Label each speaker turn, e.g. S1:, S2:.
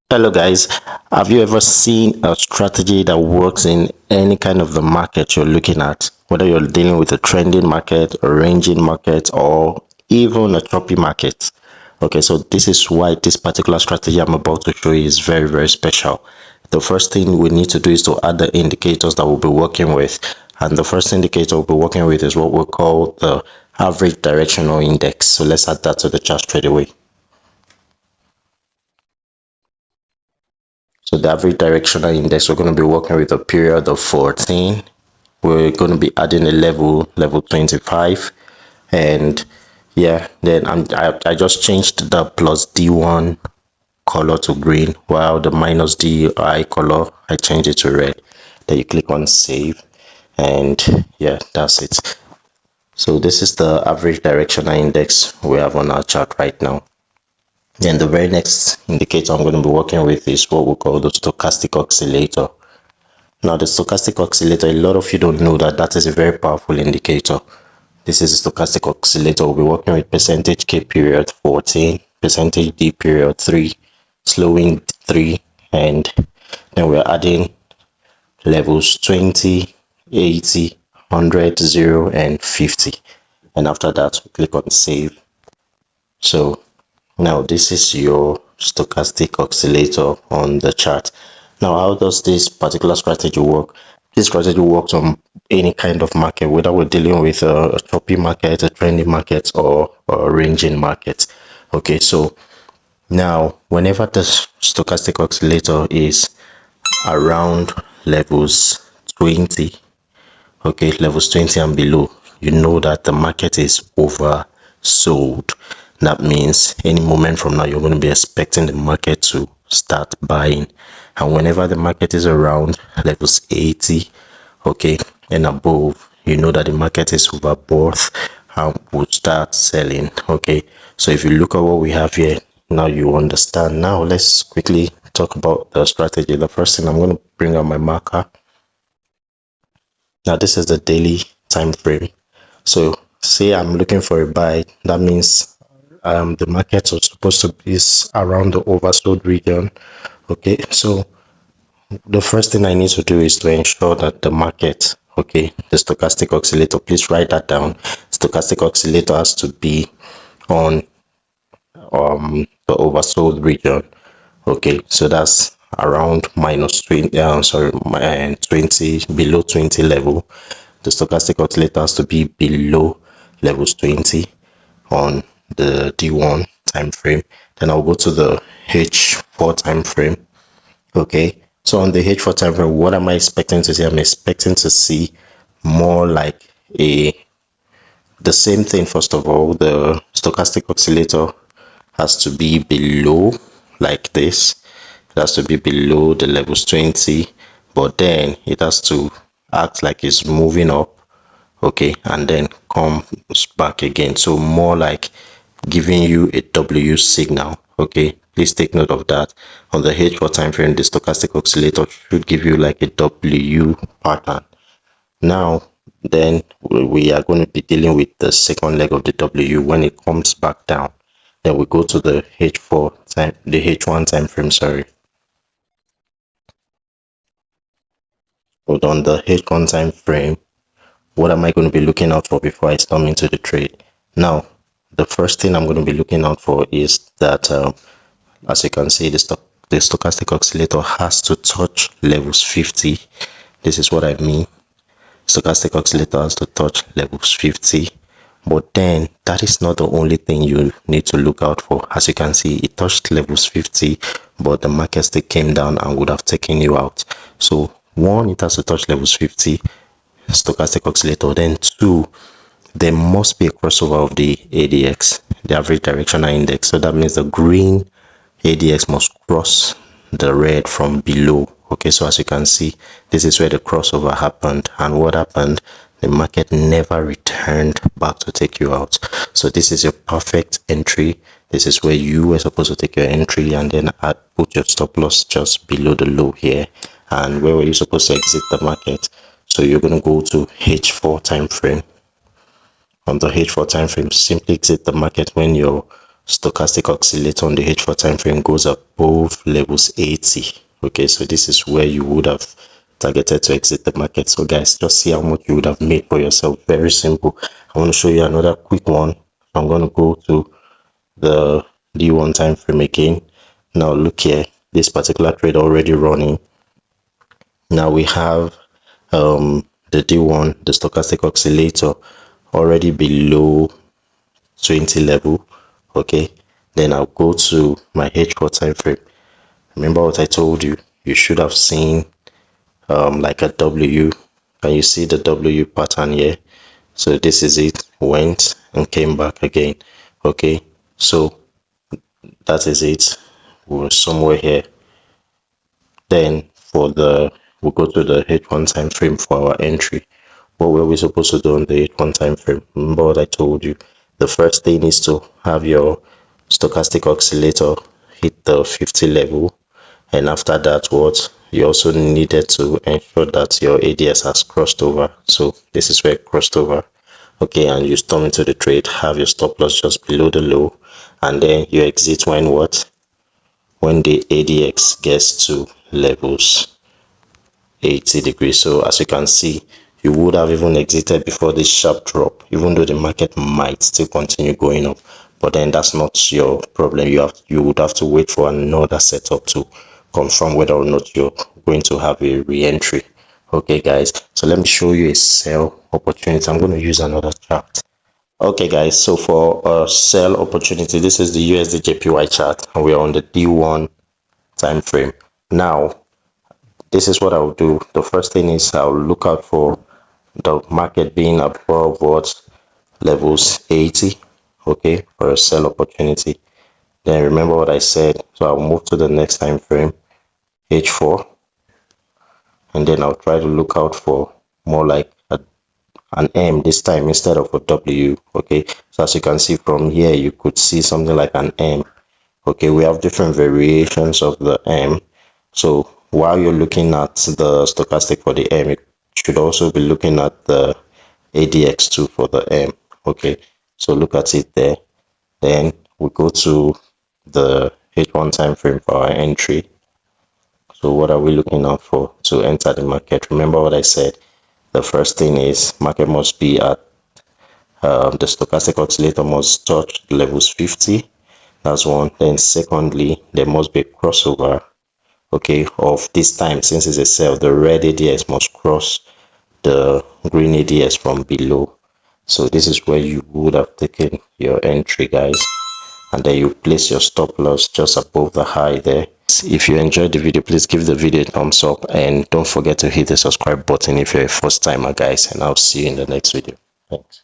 S1: Hello guys, have you ever seen a strategy that works in any kind of the market you're looking at? Whether you're dealing with a trending market, a ranging market, or even a choppy market. Okay, so this is why this particular strategy I'm about to show you is very, very special. The first thing we need to do is to add the indicators that we'll be working with. And the first indicator we'll be working with is what we call the average directional index. So let's add that to the chart straight away. So the average directional index, we're going to be working with a period of 14. We're going to be adding a level 25. And yeah, then I just changed the plus D1 color to green, while the minus DI color, I changed it to red. Then you click on save. And yeah, that's it. So this is the average directional index we have on our chart right now. Then the very next indicator I'm going to be working with is what we call the stochastic oscillator. Now, the stochastic oscillator, a lot of you don't know that that is a very powerful indicator. This is a stochastic oscillator. We'll be working with percentage K period 14, percentage D period 3, slowing 3, and then we're adding levels 20, 80, 100, 0, and 50. And after that, we click on save. So now this is your stochastic oscillator on the chart. Now, how does this particular strategy work? This strategy works on any kind of market, whether we're dealing with a choppy market, a trending market, or a ranging market. Okay, so now whenever the stochastic oscillator is around levels 20, okay, levels 20 and below, you know that the market is oversold. That means any moment from now you're going to be expecting the market to start buying. And whenever the market is around levels 80, okay, and above, you know that the market is overbought and will start selling. Okay, so if you look at what we have here, now you understand. Now let's quickly talk about the strategy. The first thing, I'm going to bring out my marker. Now this is the daily time frame. So say I'm looking for a buy, that means the market is supposed to be around the oversold region. Okay, so the first thing I need to do is to ensure that the market, okay, the stochastic oscillator, please write that down. Stochastic oscillator has to be on the oversold region. Okay, so that's around minus 20, 20, below 20 level. The stochastic oscillator has to be below levels 20 on the D1 time frame. Then I'll go to the H4 time frame. Okay, so on the H4 time frame, what am I expecting to see? I'm expecting to see more like the same thing. First of all, the stochastic oscillator has to be below, like this. It has to be below the levels 20, but then it has to act like it's moving up, okay, and then comes back again. So more like giving you a W signal. Okay, please take note of that. On the H4 time frame, the stochastic oscillator should give you like a W pattern. Now, then we are going to be dealing with the second leg of the W. When it comes back down, then we go to the H4 time, the H1 time frame. Sorry, hold on. The H1 time frame, what am I going to be looking out for before I storm into the trade? Now, the first thing I'm going to be looking out for is that, as you can see, the stochastic oscillator has to touch levels 50. This is what I mean. Stochastic oscillator has to touch levels 50. But then that is not the only thing you need to look out for. As you can see, it touched levels 50, but the market still came down and would have taken you out. So one, it has to touch levels 50, stochastic oscillator. Then two, there must be a crossover of the ADX, the average directional index. So that means the green ADX must cross the red from below. Okay, so as you can see, this is where the crossover happened. And what happened? The market never returned back to take you out. So this is your perfect entry. This is where you were supposed to take your entry and then put your stop loss just below the low here. And where were you supposed to exit the market? So you're going to go to H4 time frame. On the H4 time frame, simply exit the market when your stochastic oscillator on the H4 time frame goes above levels 80. Okay, so this is where you would have targeted to exit the market. So guys, just see how much you would have made for yourself. Very simple. I want to show you another quick one. I'm going to go to the D1 time frame again. Now look here, this particular trade already running. Now we have the D1, the stochastic oscillator, already below 20 level. Okay, then I'll go to my H4 time frame. Remember what I told you? You should have seen like a W. Can you see the W pattern here? So this is it. Went and came back again. Okay, so that is it. We're somewhere here. Then for the we'll go to the H1 time frame for our entry. What were we supposed to do on the H1 time frame? Remember what I told you? The first thing is to have your stochastic oscillator hit the 50 level, and after that, what you also needed to ensure that your ADS has crossed over. So this is where it crossed over. Okay, and you storm into the trade, have your stop loss just below the low, and then you exit when what? When the ADX gets to levels 80 degrees. So as you can see, you would have even exited before this sharp drop, even though the market might still continue going up. But then that's not your problem. You would have to wait for another setup to confirm whether or not you're going to have a re-entry. Okay guys, so let me show you a sell opportunity. I'm going to use another chart. Okay guys, so for a sell opportunity, this is the USD JPY chart, and we're on the D1 time frame. Now this is what I'll do. The first thing is I'll look out for the market being above what? Levels 80. Okay, for a sell opportunity. Then remember what I said. So I'll move to the next time frame, H4, and then I'll try to look out for more like an M this time instead of a W. Okay, so as you can see from here, you could see something like an M. Okay, we have different variations of the M. So while you're looking at the stochastic for the M, you should also be looking at the ADX2 for the M. Okay, so look at it there. Then we go to the H1 time frame for our entry. So what are we looking out for to enter the market? Remember what I said. The first thing is market must be at the stochastic oscillator must touch levels 50. That's one. Then secondly, there must be a crossover, okay, of this time. Since it's a sell, the red ADS must cross the green ADS from below. So this is where you would have taken your entry, guys, and then you place your stop loss just above the high there. If you enjoyed the video, please give the video a thumbs up, and don't forget to hit the subscribe button if you're a first timer, guys, and I'll see you in the next video. Thanks.